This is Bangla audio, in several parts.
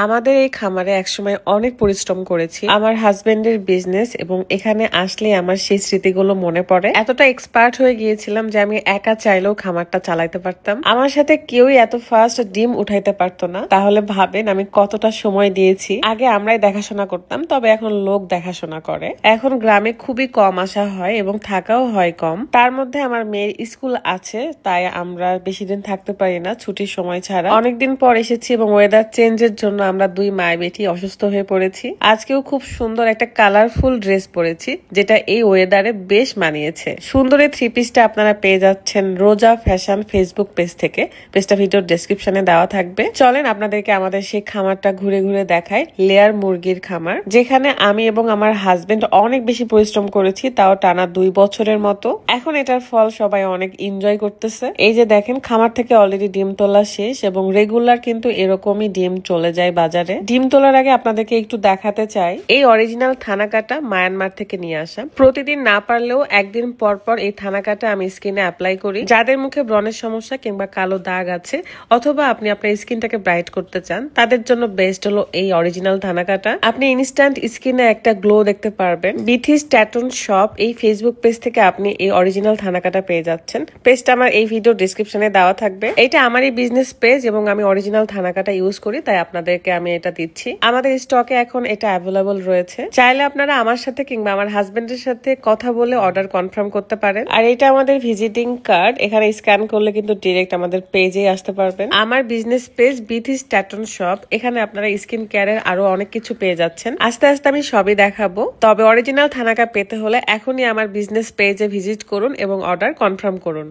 আমাদের এই খামারে একসময় অনেক পরিশ্রম করেছি। আমার হাজবেন্ডের বিজনেস এবং এখানে আসলে আমার সেই স্মৃতিগুলো মনে পড়ে। এতটা এক্সপার্ট হয়ে গিয়েছিলাম যে আমি একা চাইলেও খামারটা চালাইতে পারতাম। আমার সাথে কেউই এত ফাস্ট ডিম উঠাইতে পারতো না। তাহলে ভাবেন আমি কতটা সময় দিয়েছি। আগে আমরাই দেখাশোনা করতাম, তবে এখন লোক দেখাশোনা করে। এখন গ্রামে খুবই কম আসা হয় এবং থাকাও হয় কম। তার মধ্যে আমার মেয়ের স্কুল আছে, তাই আমরা বেশি দিন থাকতে পারি না ছুটির সময় ছাড়া। অনেকদিন পর এসেছি এবং ওয়েদার চেঞ্জের জন্য আমরা দুই মায় বেটি অসুস্থ হয়ে পড়েছি। আজকেও খুব সুন্দর একটা কালারফুল ড্রেস পরেছি, যেটা এই ওয়েদারে বেশ মানিয়েছে। সুন্দর এই থ্রি পিসটা আপনারা পেয়ে যাচ্ছেন রোজা ফ্যাশন ফেসবুক পেজ থেকে। পেজটা ভিডিওর ডেসক্রিপশনে দেওয়া থাকবে। চলেন আপনাদেরকে আমাদের সেই খামারটা ঘুরে ঘুরে দেখাই। লেয়ার মুরগির খামার, যেখানে আমি এবং আমার হাজবেন্ড অনেক বেশি পরিশ্রম করেছি, তাও টানা 2 বছরের মতো। এখন এটার ফল সবাই অনেক এনজয় করতেছে। এই যে দেখেন, খামার থেকে অলরেডি ডিম তোলা শেষ এবং রেগুলার কিন্তু এরকমই ডিম চলে যায় বাজারে। ডিম তোলার আগে আপনাদেরকে একটু দেখাতে চাই, এই অরিজিনাল থানাকাটা মায়ানমার থেকে নিয়ে আসা। প্রতিদিন না পারলেও একদিন পর পর এই থানাকাটা আমি স্কিনে অ্যাপ্লাই করি। যাদের মুখে ব্রণের সমস্যা কিংবা কালো দাগ আছে, অথবা আপনি আপনার স্কিনটাকে ব্রাইট করতে চান, তাদের জন্য বেস্ট হলো এই অরিজিনাল থানাকাটা। আপনি ইনস্ট্যান্ট স্কিনে একটা গ্লো দেখতে পারবেন। বিথিস ট্যাটুন শপ এই ফেসবুক পেজ থেকে আপনি এই অরিজিনাল থানাকাটা পেয়ে যাচ্ছেন। পেজটা আমার এই ভিডিও ডিসক্রিপশনে দেওয়া থাকবে। এটা আমারই বিজনেস পেজ এবং আমি অরিজিনাল থানাকাটা ইউজ করি, তাই আপনাদেরকে আমি এটা দিচ্ছি। আমাদের স্টকে এখন এটা অ্যাভেলেবল রয়েছে। চাইলে আপনারা আমার সাথে কিংবা আমার হাজবেন্ডের সাথে কথা বলে অর্ডার কনফার্ম করতে পারেন। আর এটা আমাদের ভিজিটিং কার্ড, এখানে স্ক্যান করলে কিন্তু ডিরেক্ট আমাদের পেজে আসতে পারবেন। আমার বিজনেস পেজ বিথিস ট্যাটুন শপ, এখানে আপনারা স্কিন কেয়ারের আরো অনেক কিছু পেয়ে যাচ্ছেন। আস্তে আস্তে আমি সবই দেখাবো। তবে অরিজিনাল থানাকা পেতে হলে এখনই আমার বিজনেস পেজে ভিজিট করুন এবং অর্ডার কনফার্ম করুন।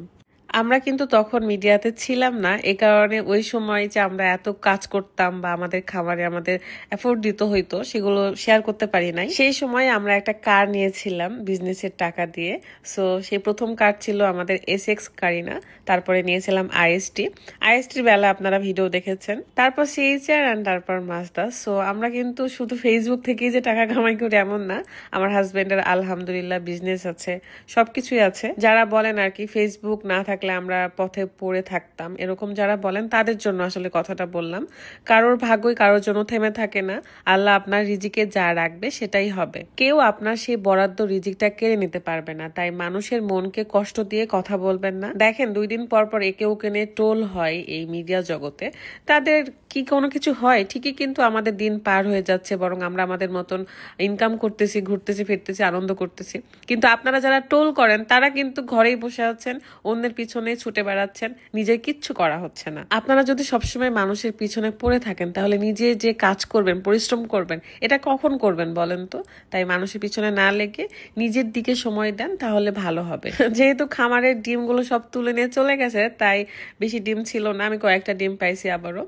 আমরা কিন্তু তখন মিডিয়াতে ছিলাম না, এই কারণে ওই সময় যে আমরা এত কাজ করতাম বা আমাদের খাবারে আমাদের এফোর্ট দিতে হইতো, সেগুলো শেয়ার করতে পারি নাই। সেই সময় আমরা একটা কার নিয়েছিলাম বিজনেসের টাকা দিয়ে। সো সেই প্রথম কার ছিল আমাদের SX কারিনা, তারপরে নিয়েছিলাম আইএসটির বেলা আপনারা ভিডিও দেখেছেন, তারপর CHR অ্যান্ড তারপর মাজদা। সো আমরা কিন্তু শুধু ফেসবুক থেকেই যে টাকা কামাই করি এমন না, আমার হাজবেন্ডের আলহামদুলিল্লাহ বিজনেস আছে, সবকিছুই আছে। যারা বলেন আর কি ফেসবুক না থাকলে আমরা পথে পড়ে থাকতাম, এরকম যারা বলেন তাদের জন্য আসলে কথাটা বললাম। কারোর ভাগ্যই কারোর জন্য থেমে থাকে না। আল্লাহ আপনার রিজিকে যা রাখবে সেটাই হবে। কেউ আপনার সেই বরাদ্দ রিজিকটা কেড়ে নিতে পারবে না, তাই মানুষের মনকে কষ্ট দিয়ে কথা বলবেন না। দেখেন 2 দিন পর পর একে ওকে নিয়ে টোল হয় এই মিডিয়া জগতে। তাদের কি কোনো কিছু হয় ঠিকই, কিন্তু আমাদের দিন পার হয়ে যাচ্ছে, বরং আমরা আমাদের মতন ইনকাম করতেছি, ঘুরতেছি ফিরতেছি, আনন্দ করতেছি। কিন্তু আপনারা যারা টোল করেন তারা কিন্তু ঘরেই বসে আছেন, অন্যের পিছনে ছুটে বেড়াচ্ছেন, নিজের কিচ্ছু করা হচ্ছে না। আপনারা যদি সবসময় মানুষের পিছনে পড়ে থাকেন, তাহলে নিজে যে কাজ করবেন, পরিশ্রম করবেন, এটা কখন করবেন বলেন তো? তাই মানুষের পিছনে না লেগে নিজের দিকে সময় দেন, তাহলে ভালো হবে। যেহেতু খামারের ডিমগুলো সব তুলে নিয়ে চলে গেছে, তাই বেশি ডিম ছিল না। আমি কয়েকটা ডিম পাইছি আবারও।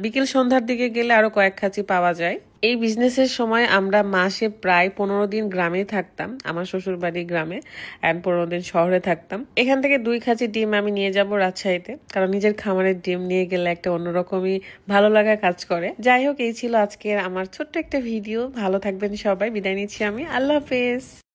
বিকেল সন্ধ্যার দিকে গেলে আরো কয়েক খাঁচি পাওয়া যায়। এই বিজনেসের সময় আমরা মাসে প্রায় 15 দিন গ্রামেই থাকতাম, আমার শ্বশুর বাড়ি গ্রামে, এন্ড 15 দিন শহরে থাকতাম। এখান থেকে 2 খাঁচি ডিম আমি নিয়ে যাব রাজশাহীতে, কারণ নিজের খামারের ডিম নিয়ে গেলে একটা অন্যরকমই ভালো লাগা কাজ করে। যাই হোক, এই ছিল আজকের আমার ছোট্ট একটা ভিডিও। ভালো থাকবেন সবাই, বিদায় নিচ্ছি আমি। আল্লাহ হাফেজ।